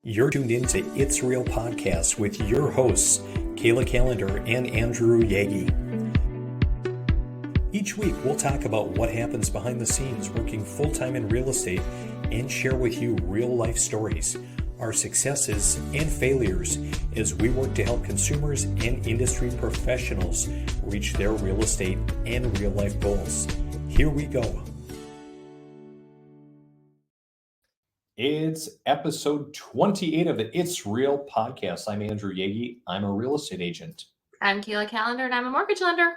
You're tuned into It's Real Podcast with your hosts, Kayla Calendar and Andrew Yagi. Each week, we'll talk about what happens behind the scenes working full-time in real estate and share with you real-life stories, our successes and failures as we work to help consumers and industry professionals reach their real estate and real-life goals. Here we go. It's episode 28 of the It's Real podcast. I'm Andrew Yagi. I'm a real estate agent. I'm Kayla Calendar, and I'm a mortgage lender.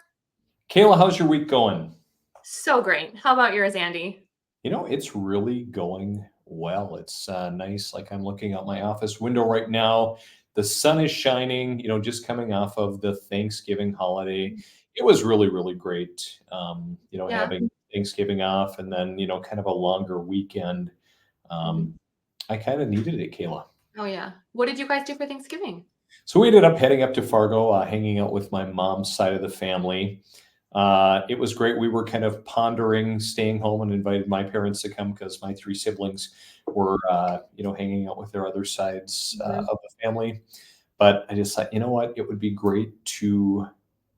Kayla, how's your week going? So great. How about yours, Andy? It's really going well. It's nice. Like I'm looking out my office window right now. The sun is shining, just coming off of the Thanksgiving holiday. It was really, really great, having Thanksgiving off and then, kind of a longer weekend. I kind of needed it, Kayla. Oh, yeah. What did you guys do for Thanksgiving? So we ended up heading up to Fargo, hanging out with my mom's side of the family. It was great. We were kind of pondering staying home and invited my parents to come because my three siblings were, hanging out with their other sides of the family. But I just thought, you know what? It would be great to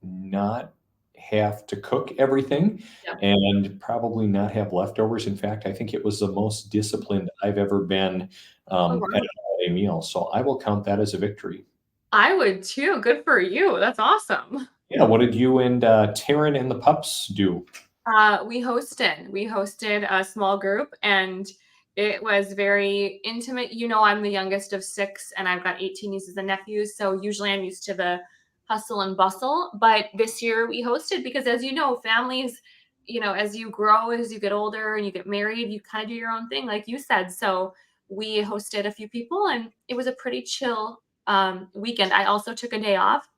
not have to cook everything and probably not have leftovers. In fact, I think it was the most disciplined I've ever been at a holiday meal. So I will count that as a victory. I would too. Good for you. That's awesome. Yeah. What did you and Taryn and the pups do? We hosted a small group, and it was very intimate. I'm the youngest of 6, and I've got 18 nieces and nephews. So usually I'm used to the hustle and bustle. But this year we hosted because, as you know, families, as you grow, as you get older and you get married, you kind of do your own thing, like you said. So we hosted a few people, and it was a pretty chill weekend. I also took a day off,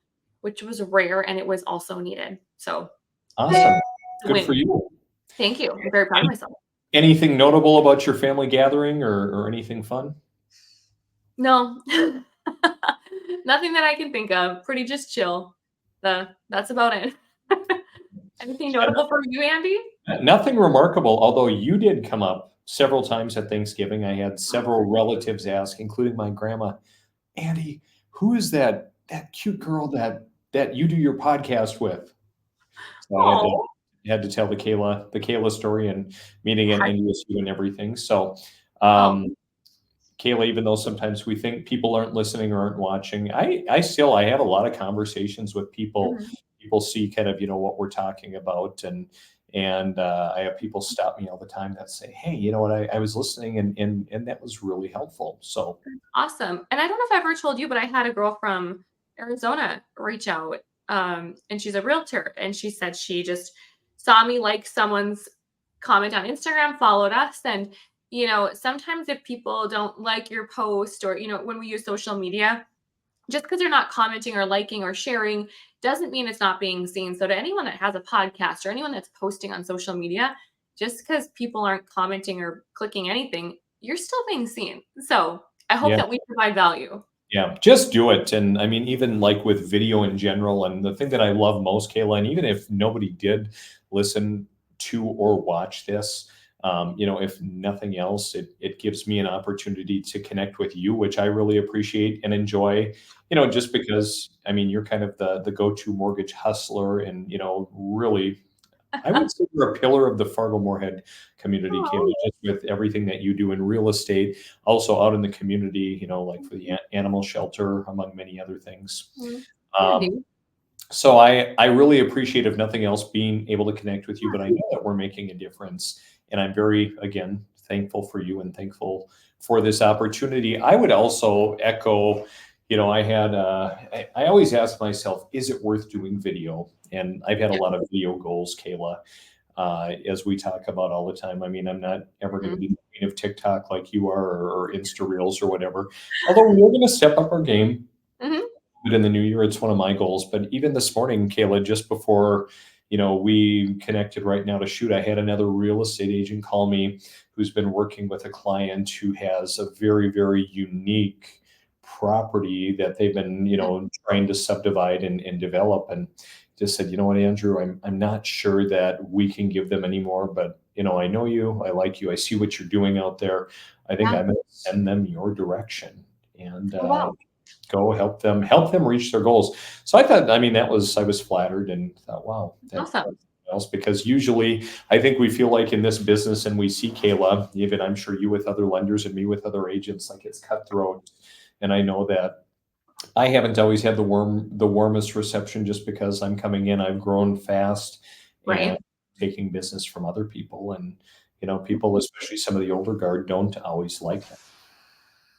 which was rare, and it was also needed. So awesome. Good for you. Thank you. I'm very proud of myself. Anything notable about your family gathering or anything fun? No. Nothing that I can think of. Pretty just chill. That's about it. Anything notable for you, Andy? Nothing remarkable, although you did come up several times at Thanksgiving. I had several relatives ask, including my grandma, Andy, who is that cute girl that you do your podcast with? So I had to tell the Kayla story and meeting at NDSU and everything. So Kayla, even though sometimes we think people aren't listening or aren't watching, I have a lot of conversations with people. Mm-hmm. People see kind of, what we're talking about. And I have people stop me all the time that say, hey, you know what, I was listening and that was really helpful. So awesome. And I don't know if I ever told you, but I had a girl from Arizona reach out. And she's a realtor. And she said she just saw me like someone's comment on Instagram, followed us. And sometimes if people don't like your post or, when we use social media, just because they're not commenting or liking or sharing doesn't mean it's not being seen. So to anyone that has a podcast or anyone that's posting on social media, just because people aren't commenting or clicking anything, you're still being seen. So I hope that we provide value. Yeah, just do it. And I mean, even like with video in general, and the thing that I love most, Kayla, and even if nobody did listen to or watch this, if nothing else, it gives me an opportunity to connect with you, which I really appreciate and enjoy, just because, I mean, you're kind of the go-to mortgage hustler and, really, I would say you're a pillar of the Fargo-Moorhead community, Kayla, just with everything that you do in real estate, also out in the community, like for the animal shelter, among many other things. So I really appreciate, if nothing else, being able to connect with you, but I know that we're making a difference. And I'm very, again, thankful for you and thankful for this opportunity. I would also echo, I always ask myself, is it worth doing video? And I've had a lot of video goals, Kayla, as we talk about all the time. I mean, I'm not ever going to be the queen of TikTok like you are, or Insta Reels or whatever. Although we're going to step up our game. But in the new year, it's one of my goals. But even this morning, Kayla, just before we connected right now to shoot, I had another real estate agent call me who's been working with a client who has a very, very unique property that they've been, trying to subdivide and develop. And just said, you know what, Andrew, I'm not sure that we can give them anymore, but I know you, I like you, I see what you're doing out there. I think I'm going to send them your direction. and Oh, wow. go help them reach their goals. So I thought, I mean, I was flattered and thought, wow, Awesome. that's else because usually I think we feel like in this business, and we see Kayla, even I'm sure you with other lenders and me with other agents, like it's cutthroat. And I know that I haven't always had the warmest reception just because I'm coming in. I've grown fast and Right. taking business from other people, and people, especially some of the older guard, don't always like that.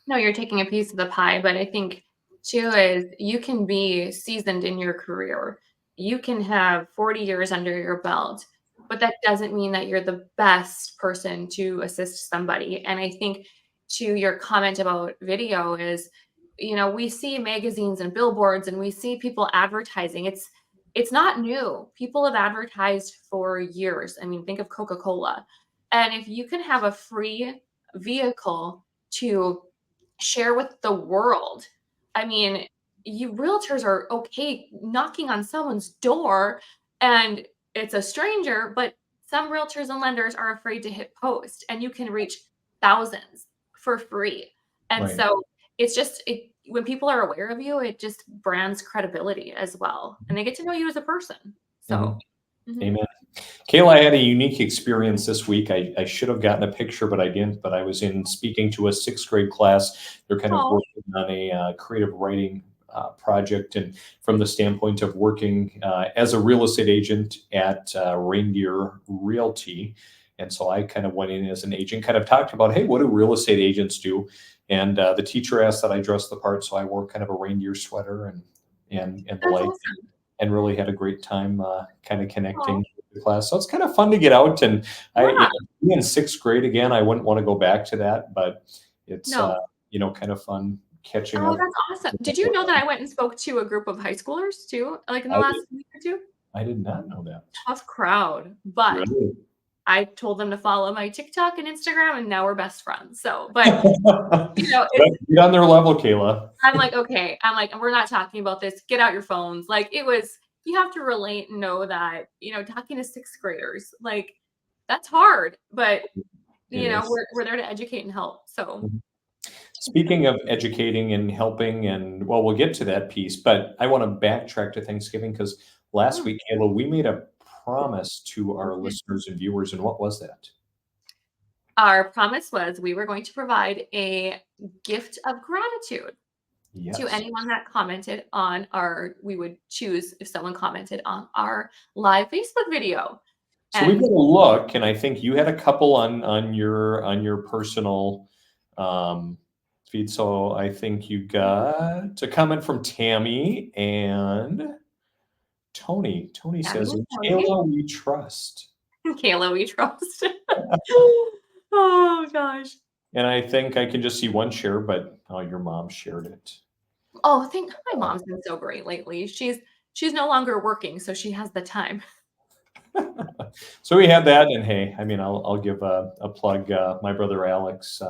No, you're taking a piece of the pie, but I think too is you can be seasoned in your career. You can have 40 years under your belt, but that doesn't mean that you're the best person to assist somebody. And I think to your comment about video is, we see magazines and billboards and we see people advertising. It's not new. People have advertised for years. I mean, think of Coca-Cola. And if you can have a free vehicle to share with the world. I mean, you realtors are okay knocking on someone's door and it's a stranger, but some realtors and lenders are afraid to hit post and you can reach thousands for free. And Right. so it's just when people are aware of you, it just brands credibility as well. And they get to know you as a person. Mhm. So mhm. Amen. Kayla, I had a unique experience this week. I should have gotten a picture, but I didn't. But I was in speaking to a sixth grade class. They're kind of Oh, working on a creative writing project, and from the standpoint of working as a real estate agent at Reindeer Realty. And so I kind of went in as an agent, kind of talked about, hey, what do real estate agents do? And the teacher asked that I dress the part, so I wore kind of a reindeer sweater and the that's like, awesome. and really had a great time kind of connecting Oh, with the class. So it's kind of fun to get out, and yeah. being in sixth grade again, I wouldn't want to go back to that, but it's No. kind of fun catching Oh, up. that's awesome. Did you know that I went and spoke to a group of high schoolers too, like in the I did, last week or 2? I did not know that. Tough crowd, but Really? I told them to follow my TikTok and Instagram, and now we're best friends. So, but it's Get on their level, Kayla. I'm like, "Okay." I'm like, "We're not talking about this. Get out your phones." Like, it was you have to relate and know that, talking to 6th graders, like, that's hard, but, It is. we're there to educate and help. So, Mhm. Speaking of educating and helping, and well, we'll get to that piece, but I want to backtrack to Thanksgiving because last mm, week, Kayla, we made a promise to we our did. listeners and viewers, and what was that? Our promise was we were going to provide a gift of gratitude to Yes. anyone that commented on we would choose if someone commented on our live Facebook video. So we've And got a look, and I think you had a couple on your personal um, feed. So I think you got a comment from Tammy and Tony. Tony Abby says, and "In Tony, Kayla we trust." Kayla, we trust. Oh gosh. And I think I can just see one share, but oh, your mom shared it. Oh, thank my Uh, mom's been so great lately. She's no longer working, so she has the time. so we had that, and hey, I mean, I'll give a plug. My brother Alex,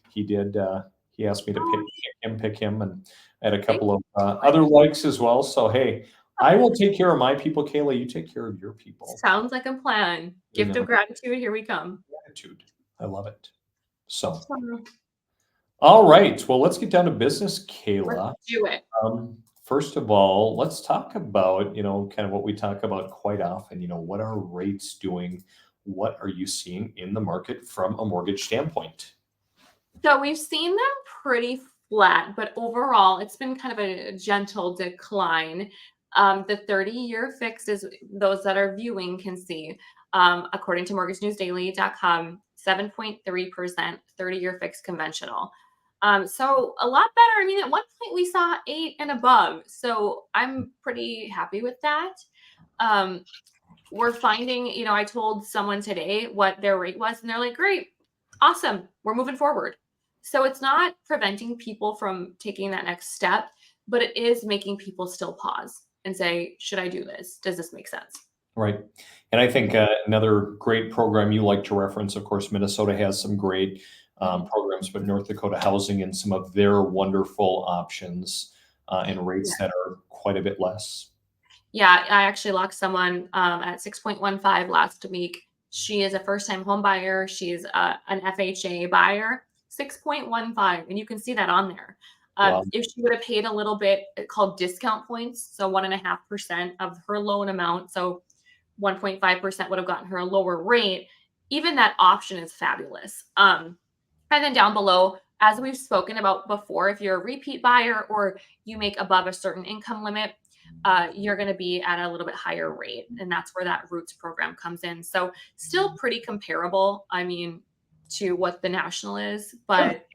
he did. He asked me to Oh, pick him, and I had a thank couple of you. other likes as well. So hey, I will take care of my people, Kayla. You take care of your people. Sounds like a plan. And Gift of gratitude, here we come. gratitude. I love it. So, So, all right. Well, let's get down to business, let's Kayla. do it. First of all, let's talk about, kind of what we talk about quite often, what are rates doing? What are you seeing in the market from a mortgage standpoint? So we've seen them pretty flat, but overall, it's been kind of a gentle decline. The 30-year fixed is those that are viewing can see, according to mortgagenewsdaily.com, 7.3% 30-year fixed conventional. So a lot better. I mean, at one point we saw 8 and above. So I'm pretty happy with that. Um, we're finding, I told someone today what their rate was, and they're like, great, awesome, we're moving forward. So it's not preventing people from taking that next step, but it is making people still pause and say, should I do this? Does this make sense? Right. And I think another great program you like to reference, of course, Minnesota has some great Mhm. programs, but North Dakota Housing and some of their wonderful options and rates that are quite a bit less. Yeah, I actually locked someone at 6.15 last week. She is a first time home buyer. She's an FHA buyer, 6.15. And you can see that on there. Wow. If she would have paid a little bit called discount points, so 1.5% of her loan amount, so 1.5% would have gotten her a lower rate. Even that option is fabulous. And then down below, as we've spoken about before, if you're a repeat buyer or you make above a certain income limit, you're going to be at a little bit higher rate. And that's where that Roots program comes in. So, still pretty comparable, I mean, to what the national is. Sure. But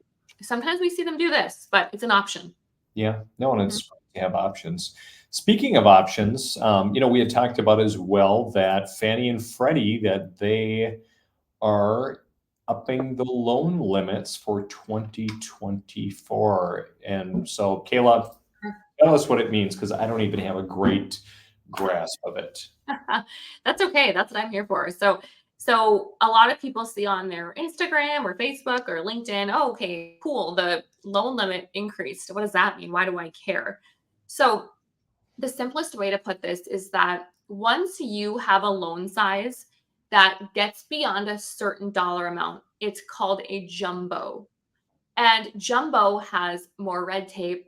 sometimes we see them do this, but it's an option. Yeah. No, and Mhm. it's great to have options. Speaking of options, we had talked about as well that Fannie and Freddie, that they are upping the loan limits for 2024. And so, Kayla, tell us what it means because I don't even have a great grasp of it. That's okay. That's what I'm here for. So a lot of people see on their Instagram or Facebook or LinkedIn, oh, okay, cool. The loan limit increased. What does that mean? Why do I care? So the simplest way to put this is that once you have a loan size that gets beyond a certain dollar amount, it's called a jumbo. And jumbo has more red tape.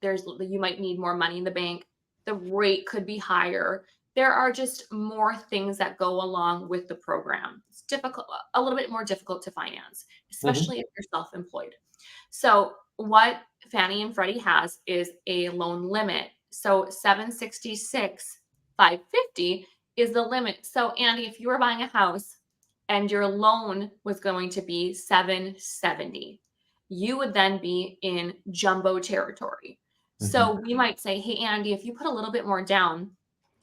You might need more money in the bank. The rate could be higher. There are just more things that go along with the program. It's difficult, a little bit more difficult to finance, Mhm. especially if you're self-employed. So what Fannie and Freddie has is a loan limit. So 766, 550 is the limit. So Andy, if you were buying a house and your loan was going to be 770, you would then be in jumbo territory. Mhm. So we might say, hey Andy, if you put a little bit more down,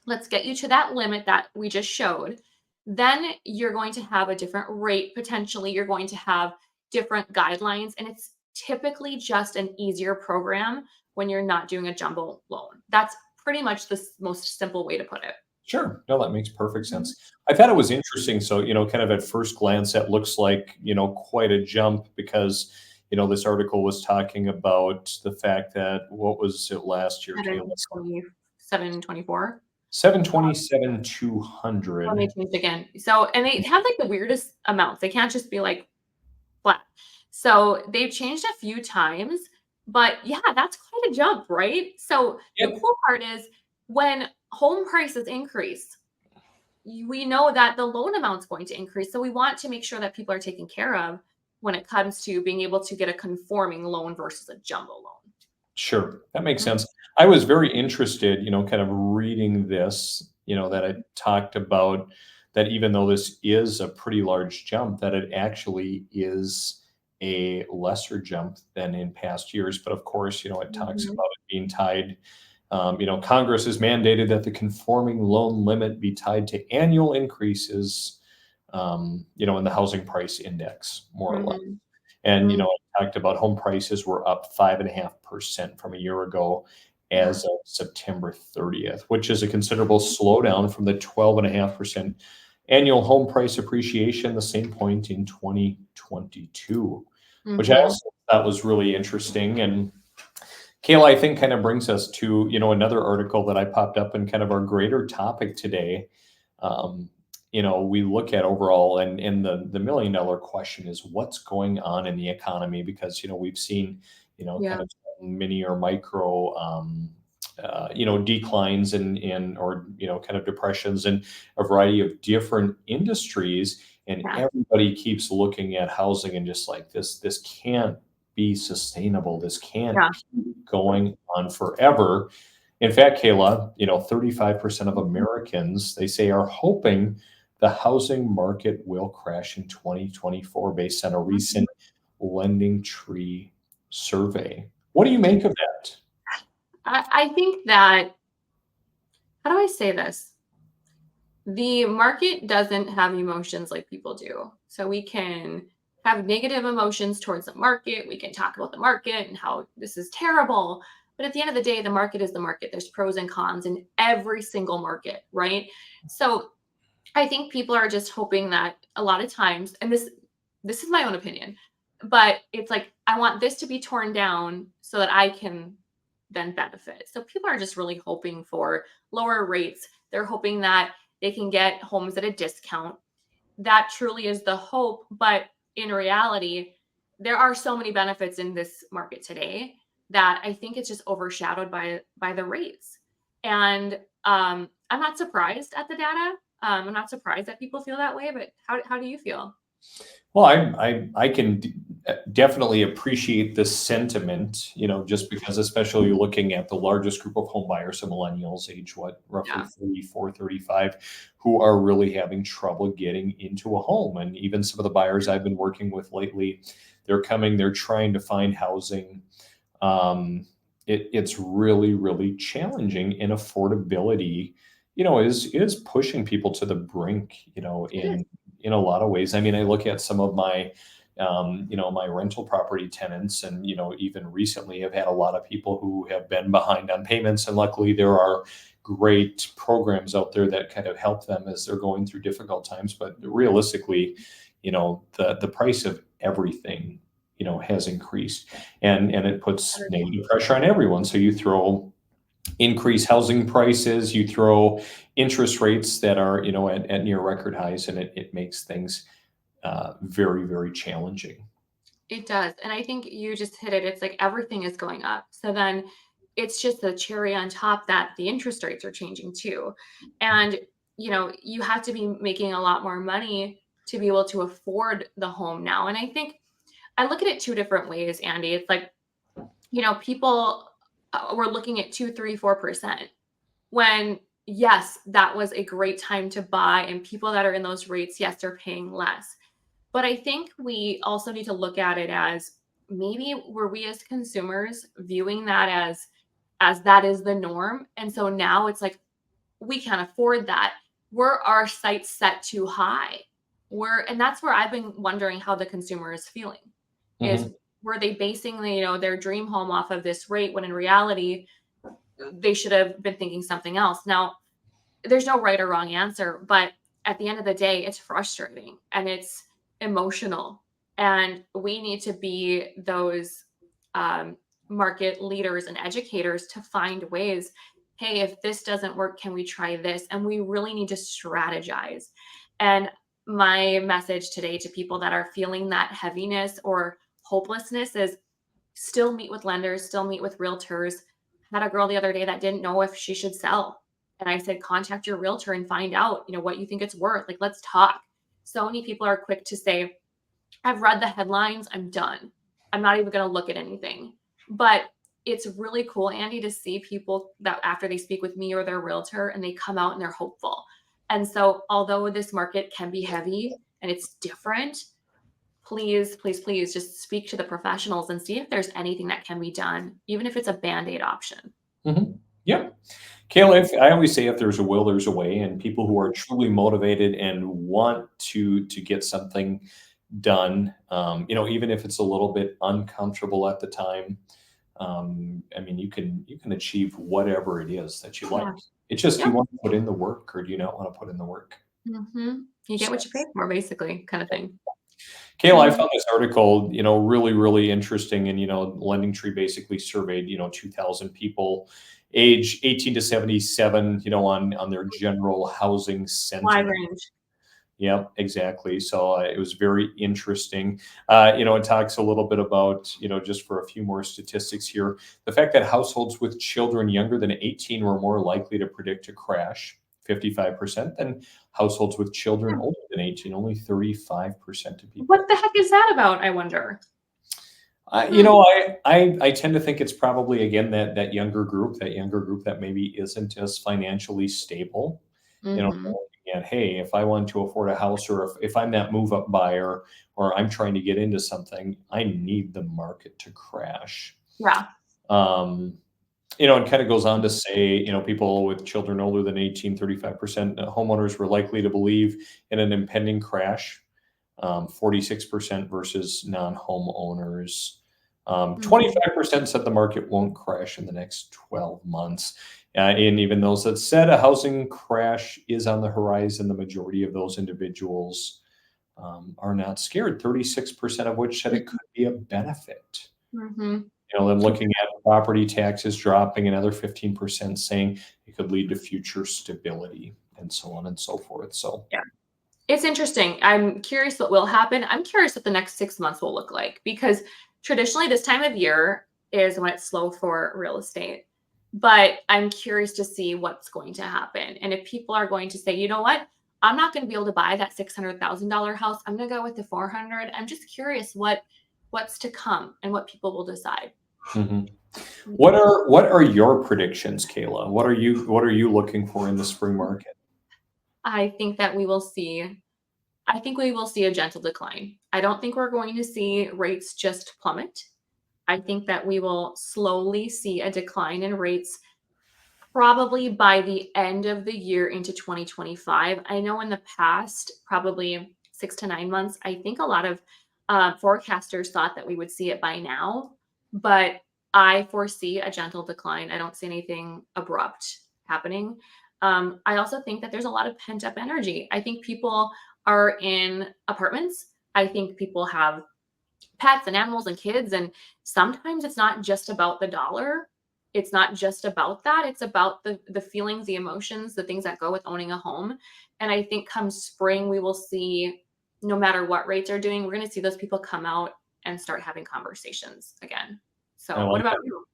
let's get you to that limit that we just showed. Then you're going to have a different rate. Potentially, you're going to have different guidelines. And it's typically just an easier program when you're not doing a jumbo loan. That's pretty much the most simple way to put it. Sure. No, that makes perfect Mhm. sense. I thought it was interesting. So, kind of at first glance, that looks like, quite a jump because, this article was talking about the fact that what was it last year, Kayla? 727, 24. 727, When they 200. changed again. So, and they have like the weirdest amounts. They can't just be like flat. So they've changed a few times, but yeah, that's quite a jump, right? So the Yep. cool part is when home prices increase, we know that the loan amount's going to increase. So we want to make sure that people are taken care of when it comes to being able to get a conforming loan versus a jumbo loan. Sure, that makes Mhm. sense. I was very interested, kind of reading this, that it talked about that even though this is a pretty large jump, that it actually is a lesser jump than in past years. But of course, it talks Mhm. about it being tied. Congress has mandated that the conforming loan limit be tied to annual increases, in the housing price index, more or less. Mhm. And, Mhm. I talked about home prices were up 5.5% from a year ago Yeah. as of September 30th, which is a considerable slowdown from the 12.5% annual home price appreciation, the same point in 2022, which I Mhm. also thought was really interesting. And Kayla, I think kind of brings us to, another article that I popped up in kind of our greater topic today. Um, we look at overall and the $1 million question is what's going on in the economy because, we've seen, kind Yeah. of mini or micro, declines or, kind of depressions in a variety of different industries. And Yeah. everybody keeps looking at housing and just like this can't be sustainable. This can't Yeah. keep going on forever. In fact, Kayla, 35% of Mhm. Americans, they say, are hoping the housing market will crash in 2024 based on a Mhm. recent Lending Tree survey. What do you make of that? I think that, how do I say this? The market doesn't have emotions like people do. So we can have negative emotions towards the market. We can talk about the market and how this is terrible. But at the end of the day, the market is the market. There's pros and cons in every single market, right? So I think people are just hoping that a lot of times, and this is my own opinion, but it's like I want this to be torn down so that I can then benefit. So people are just really hoping for lower rates. They're hoping that they can get homes at a discount. That truly is the hope, but in reality, there are so many benefits in this market today. that I think it's just overshadowed by the rates. And I'm not surprised at the data. I'm not surprised that people feel that way, but how do you feel? Well, I can definitely appreciate this sentiment, just because especially looking at the largest group of home buyers, the millennials, age what, roughly Yeah. 34, 35, who are really having trouble getting into a home. And even some of the buyers I've been working with lately, they're trying to find housing. It's really, really challenging, and affordability, is pushing people to the brink, It is. in a lot of ways. I mean, I look at some of my, my rental property tenants, and even recently, I've had a lot of people who have been behind on payments, and luckily, there are great programs out there that kind of help them as they're going through difficult times. But realistically, the price of everything, has increased, and it puts negative pressure on everyone. So you throw increased housing prices, you throw interest rates that are, at near record highs, and it makes things very, very challenging. It does. And I think you just hit it. It's like everything is going up. So then it's just the cherry on top that the interest rates are changing too. And, you have to be making a lot more money to be able to afford the home now. And I think I look at it two different ways, Andy. It's like, people were looking at 2, 3, 4% when, yes, that was a great time to buy. And people that are in those rates, yes, they're paying less. But I think we also need to look at it as maybe were we as consumers viewing that as that is the norm. And so now it's like we can't afford that. Were our sights set too high? And that's where I've been wondering how the consumer is feeling. Is Mhm. were they basing their dream home off of this rate when in reality they should have been thinking something else? Now, there's no right or wrong answer, but at the end of the day, it's frustrating and it's emotional. And we need to be those um, market leaders and educators to find ways. Hey, if this doesn't work, can we try this? And we really need to strategize. And my message today to people that are feeling that heaviness or hopelessness is still meet with lenders, still meet with realtors. Had a girl the other day that didn't know if she should sell. And I said, contact your realtor and find out, what you think it's worth. Like, let's talk. So many people are quick to say, I've read the headlines, I'm done. I'm not even going to look at anything. But it's really cool, Andy, to see people that after they speak with me or their realtor and they come out and they're hopeful. And so, although this market can be heavy and it's different, please, please, please just speak to the professionals and see if there's anything that can be done, even if it's a band aid option. Mhm. Yep. Kayla, I always say if there's a will, there's a way, and people who are truly motivated and want to get something done, even if it's a little bit uncomfortable at the time, I mean, you can achieve whatever it is that you like. Yeah. It's just, do you Yep. want to put in the work, or do you not want to put in the work? You get So, what you pay for, basically, kind of thing. Kayla, I Mhm. found this article, really, really interesting. And, Lending Tree basically surveyed, 2,000 people age 18 to 77, on their general housing Wide sentiment. range. Yep, exactly. So it was very interesting. It talks a little bit about, just for a few more statistics here, the fact that households with children younger than 18 were more likely to predict a crash, 55%, than households with children Yeah. older than 18, only 35% of What people. the heck is that about, I wonder? I, you Hmm. know, I tend to think it's probably again that younger group that maybe isn't as financially stable. Mhm. Looking at, hey, if I want to afford a house, or if I'm that move up buyer, or I'm trying to get into something, I need the market to crash. Yeah. Um, it kind of goes on to say, people with children older than 18, 35% homeowners were likely to believe in an impending crash, 46% versus non-homeowners. Mhm. 25% said the market won't crash in the next 12 months. And even those that said a housing crash is on the horizon, the majority of those individuals are not scared. 36% of which said it could be a benefit. Mhm. Them looking at property taxes dropping, another 15% saying it could lead to future stability, and so on and so forth. So, Yeah. It's interesting. I'm curious what will happen. I'm curious what the next 6 months will look like because traditionally this time of year, is when it's slow for real estate. But I'm curious to see what's going to happen. And if people are going to say, you know what, I'm not going to be able to buy that $600,000 house. I'm going to go with the 400. I'm just curious what's to come and what people will decide. Mhm. What are your predictions, Kayla? What are you looking for in the spring market? I think that we will see I think we will see a gentle decline. I don't think we're going to see rates just plummet. I think that we will slowly see a decline in rates probably by the end of the year into 2025. I know in the past, probably 6 to 9 months, I think a lot of forecasters thought that we would see it by now, but I foresee a gentle decline. I don't see anything abrupt happening. I also think that there's a lot of pent up energy. I think people are in apartments. I think people have pets and animals and kids, and sometimes it's not just about the dollar. It's not just about that. It's about the feelings, the emotions, the things that go with owning a home. And I think come spring we will see, no matter what rates are doing, we're going to see those people come out and start having conversations again. I So what like about that. you?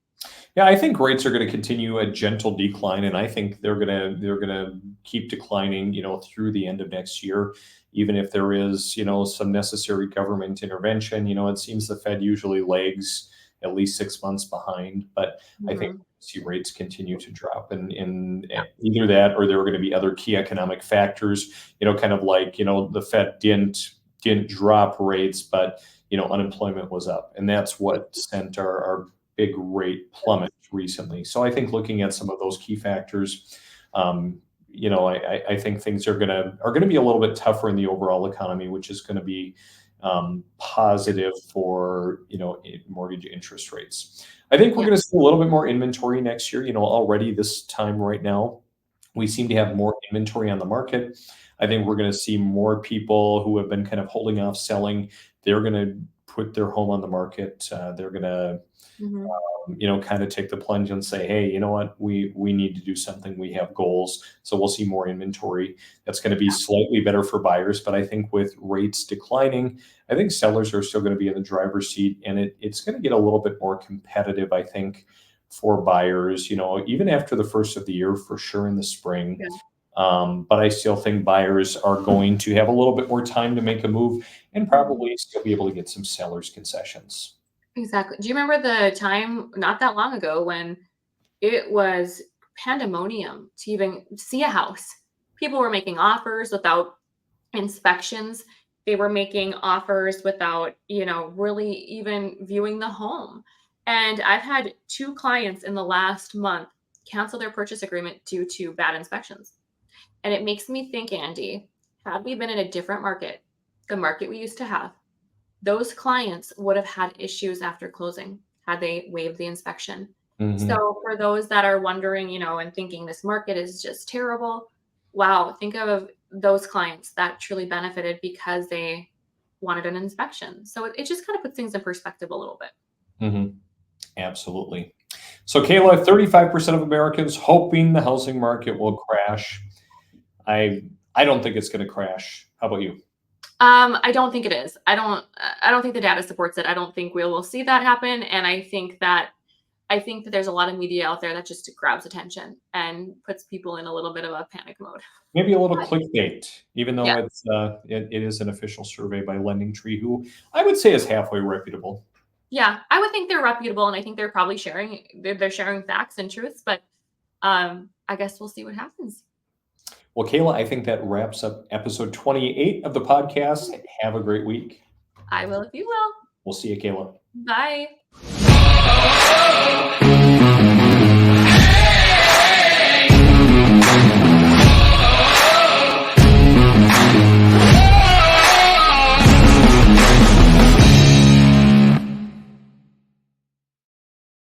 Yeah, I think rates are going to continue a gentle decline, and I think they're gonna keep declining, through the end of next year, even if there is, some necessary government intervention. It seems the Fed usually lags at least 6 months behind, but I think Mhm. we'll see rates continue to drop, and either that or there are going to be other key economic factors. Kind of like the Fed didn't drop rates, but unemployment was up, and that's what sent our big rate plummet recently. So I think looking at some of those key factors, I think things are gonna be a little bit tougher in the overall economy, which is going to be positive for mortgage interest rates. I think we're Yeah. going to see a little bit more inventory next year. Already this time right now, we seem to have more inventory on the market. I think we're going to see more people who have been kind of holding off selling. They're going to put their home on the market. They're going to Mhm. kind of take the plunge and say, hey, you know what, we need to do something. We have goals, so we'll see more inventory. That's going to be slightly better for buyers, but I think with rates declining, I think sellers are still going to be in the driver's seat, and it's going to get a little bit more competitive, I think, for buyers. Even after the first of the year, for sure in the spring. Yeah. But I still think buyers are going to have a little bit more time to make a move and Mhm. probably still be able to get some sellers concessions. Exactly. Do you remember the time not that long ago when it was pandemonium to even see a house? People were making offers without inspections. They were making offers without, really even viewing the home. And I've had two clients in the last month cancel their purchase agreement due to bad inspections. And it makes me think, Andy, had we been in a different market, the market we used to have, those clients would have had issues after closing had they waived the inspection. Hmm. So for those that are wondering, and thinking this market is just terrible, wow, think of those clients that truly benefited because they wanted an inspection. So it just kind of puts things in perspective a little bit. Hmm. Absolutely. So, Kayla, 35% of Americans hoping the housing market will crash. I I don't think it's going to crash. How about you? I don't think it is. I don't think the data supports it. I don't think we will see that happen. And I think that there's a lot of media out there that just grabs attention and puts people in a little bit of a panic mode. Maybe a little But clickbait, even though yeah, it is an official survey by LendingTree, who I would say is halfway reputable. yeah, I would think they're reputable, and I think they're probably they're sharing facts and truths. But I guess we'll see what happens. Well, Kayla, I think that wraps up episode 28 of the podcast. Have a great week. I will if you will. We'll see you, Kayla. Bye.